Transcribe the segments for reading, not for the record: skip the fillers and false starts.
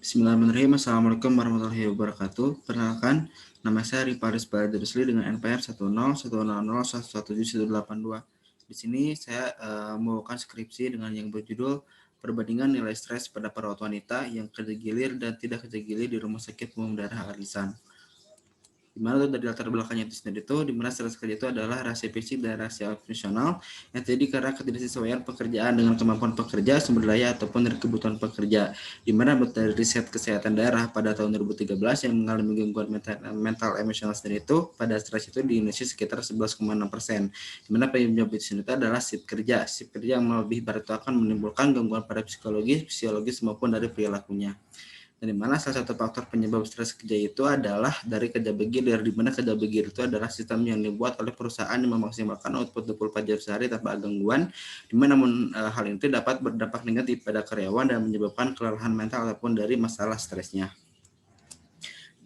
Bismillahirrahmanirrahim. Assalamualaikum warahmatullahi wabarakatuh. Perkenalkan, nama saya Riparis Badarusli dengan NPR 10101017182. Di sini saya membawakan skripsi dengan yang berjudul Perbandingan Nilai Stres pada Perawat Wanita yang Kerja Gilir dan Tidak Kerja Gilir di Rumah Sakit Umum Daerah Arisan. Dimana dari latar belakangnya itu sendiri itu dimana stres kerja itu adalah rahasia fisik dan rahasia fungsional yang terjadi karena ketidaksesuaian pekerjaan dengan kemampuan pekerja, sumber daya ataupun dari kebutuhan pekerja. Dimana dari riset kesehatan daerah pada tahun 2013 yang mengalami gangguan mental emosional sendiri itu pada stres itu di Indonesia sekitar 11,6%. Dimana penyebab itu adalah shift kerja yang lebih berat akan menimbulkan gangguan pada psikologis, fisiologis maupun dari perilakunya. Di mana salah satu faktor penyebab stres kerja itu adalah dari kerja bergilir, di mana kerja bergilir itu adalah sistem yang dibuat oleh perusahaan yang memaksimalkan output 24 jam sehari tanpa gangguan, di mana namun hal itu dapat berdampak negatif pada karyawan dan menyebabkan kelelahan mental ataupun dari masalah stresnya.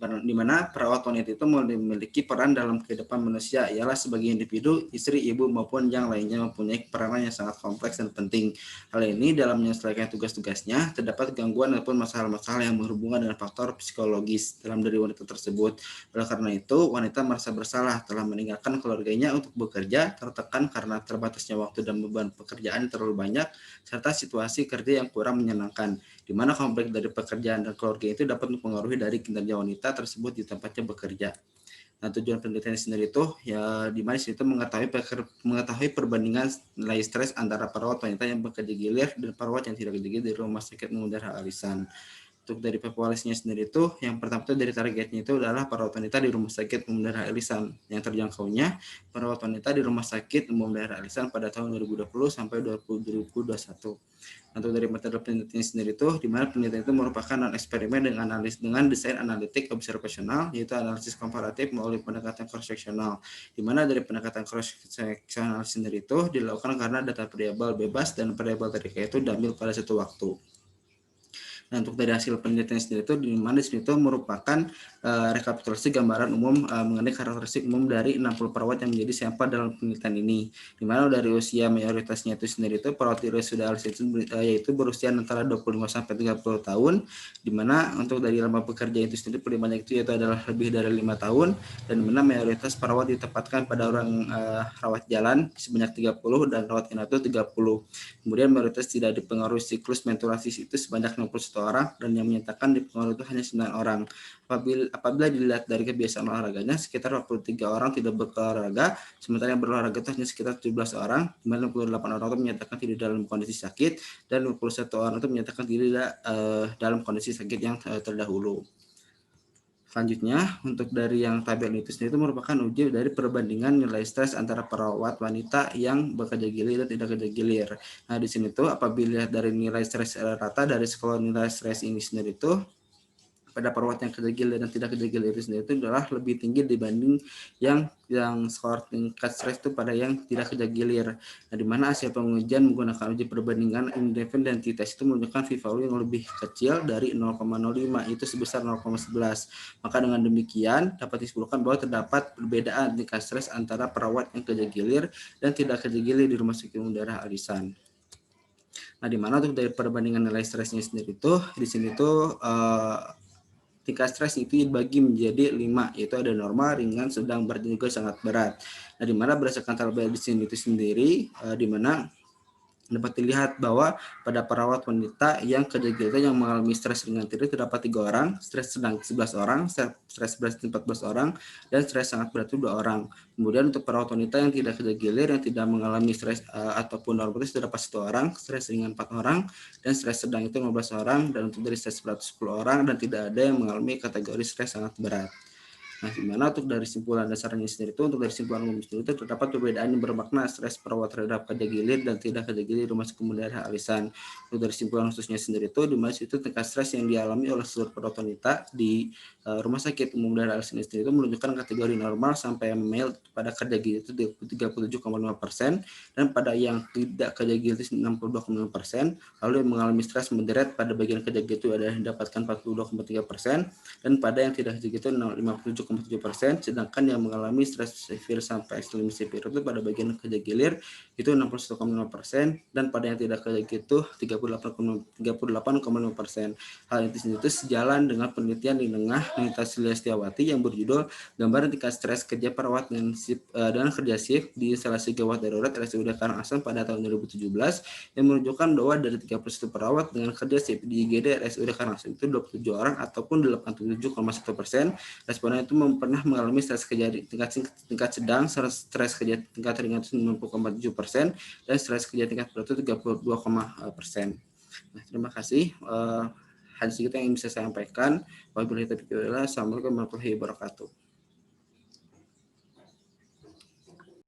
Di mana perawat wanita itu memiliki peran dalam kehidupan manusia, ialah sebagai individu, istri, ibu, maupun yang lainnya mempunyai peranan yang sangat kompleks dan penting. Hal ini dalam menyelesaikan tugas-tugasnya, terdapat gangguan ataupun masalah-masalah yang berhubungan dengan faktor psikologis dalam diri wanita tersebut. Oleh karena itu, wanita merasa bersalah telah meninggalkan keluarganya untuk bekerja, tertekan karena terbatasnya waktu dan beban pekerjaan terlalu banyak, serta situasi kerja yang kurang menyenangkan, di mana konflik dari pekerjaan dan keluarga itu dapat mempengaruhi dari kinerja wanita tersebut di tempatnya bekerja. Nah, tujuan penelitian sendiri itu ya di mana itu mengetahui perbandingan nilai stres antara perawat wanita yang bekerja gilir dan perawat yang tidak bekerja gilir di Rumah Sakit Umum Daerah Arisan. Untuk dari populasinya sendiri itu yang pertama itu dari targetnya itu adalah perawat wanita di Rumah Sakit Umum Daerah Arisan, yang terjangkaunya perawat wanita di Rumah Sakit Umum Daerah Arisan pada tahun 2020 sampai 2021. Untuk dari metode penelitian sendiri itu, di mana penelitian itu merupakan eksperimen dengan desain analitik observasional, yaitu analisis komparatif melalui pendekatan cross-seksional, di mana dari pendekatan cross-seksional sendiri itu dilakukan karena data variabel bebas dan variabel TDK itu diambil pada satu waktu. Nah, untuk dari hasil penelitian sendiri itu di mana itu merupakan rekapitulasi gambaran umum mengenai karakteristik umum dari 60 perawat yang menjadi sampel dalam penelitian ini. Di mana dari usia mayoritasnya itu sendiri itu perawat di RSUD Arisan yaitu berusia antara 25 sampai 30 tahun, di mana untuk dari lama bekerja itu sendiri paling banyak itu yaitu adalah lebih dari 5 tahun, dan di mana mayoritas perawat ditempatkan pada orang rawat jalan sebanyak 30 dan rawat inap itu 30. Kemudian mayoritas tidak dipengaruhi siklus menstruasi itu sebanyak 61 orang, dan yang menyatakan dipengaruhi itu hanya 9 orang. Apabila dilihat dari kebiasaan olahraganya, sekitar 43 orang tidak berolahraga, sementara yang berolahraga itu hanya sekitar 17 orang, 98 orang itu menyatakan tidak dalam kondisi sakit, dan 21 orang itu menyatakan tidak dalam kondisi sakit yang terdahulu. Selanjutnya, untuk dari yang tabel itu sendiri itu merupakan uji dari perbandingan nilai stres antara perawat wanita yang bekerja gilir dan tidak kerja gilir. Nah, di sini tuh apabila dari nilai stres rata dari skala nilai stres ini sendiri itu pada perawat yang kerja gilir dan tidak kerja gilir sendiri itu adalah lebih tinggi dibanding yang skor tingkat stres itu pada yang tidak kerja gilir. Nah, di mana hasil pengujian menggunakan uji perbandingan independentitas itu menunjukkan p-value yang lebih kecil dari 0,05, itu sebesar 0,11. Maka dengan demikian dapat disimpulkan bahwa terdapat perbedaan tingkat stres antara perawat yang kerja gilir dan tidak kerja gilir di Rumah Sakit Umum Daerah Arisan. Nah, di mana untuk dari perbandingan nilai stresnya sendiri itu di sini tuh tingkat stres itu dibagi menjadi 5, yaitu ada normal, ringan, sedang, berat, dan juga sangat berat. Nah, di mana berdasarkan tabel di sini itu sendiri, di mana dapat dilihat bahwa pada perawat wanita yang kerja gilir yang mengalami stres ringan itu terdapat 3 orang, stres sedang 11 orang, stres berat 14 orang, dan stres sangat berat itu 2 orang. Kemudian untuk perawat wanita yang tidak kerja gilir yang tidak mengalami stres ataupun normatif terdapat 1 orang, stres ringan 4 orang, dan stres sedang itu 15 orang, dan untuk dari stres berat 10 orang, dan tidak ada yang mengalami kategori stres sangat berat. Nah, di mana untuk dari simpulan dasarnya sendiri itu, untuk dari simpulan umum sendiri itu terdapat perbedaan yang bermakna stres perawat terhadap kerja gilir dan tidak kerja gilir Rumah Sakit Umum Daerah Arisan. Untuk dari simpulan khususnya sendiri itu, di mana itu tingkat stres yang dialami oleh seluruh perawat wanita di Rumah Sakit Umum Daerah Arisan sendiri itu menunjukkan kategori normal sampai mild pada kerja gilir itu 37,5%, dan pada yang tidak kerja gilir itu 62,5%, lalu yang mengalami stres moderat pada bagian kerja gilir itu ada didapatkan 42,3%, dan pada yang tidak kerja gilir itu 57,5%. 57,7%, sedangkan yang mengalami stres severe sampai extremely severe itu pada bagian kerja gilir itu 61,5%, dan pada yang tidak kerja itu 38,5%. Hal itu sejalan dengan penelitian di tengah Nita Setiawati yang berjudul Gambaran Tingkat Stres Kerja Perawat dan Kerja Shift di Instalasi Gawat Darurat RSUD Karangasem pada tahun 2017 yang menunjukkan bahwa dari 31 perawat dengan kerja shift di IGD RSUD Karangasem itu 27 orang ataupun 87,1%. Responden itu pernah mengalami stres kerja tingkat sedang, stres kerja tingkat ringan itu 90,7%, dan stres kerja tingkat berat itu 32,%. Nah, terima kasih. Hanya segitu yang bisa saya sampaikan. Wabillahi taufiq wal hidayah. Assalamualaikum warahmatullahi wabarakatuh.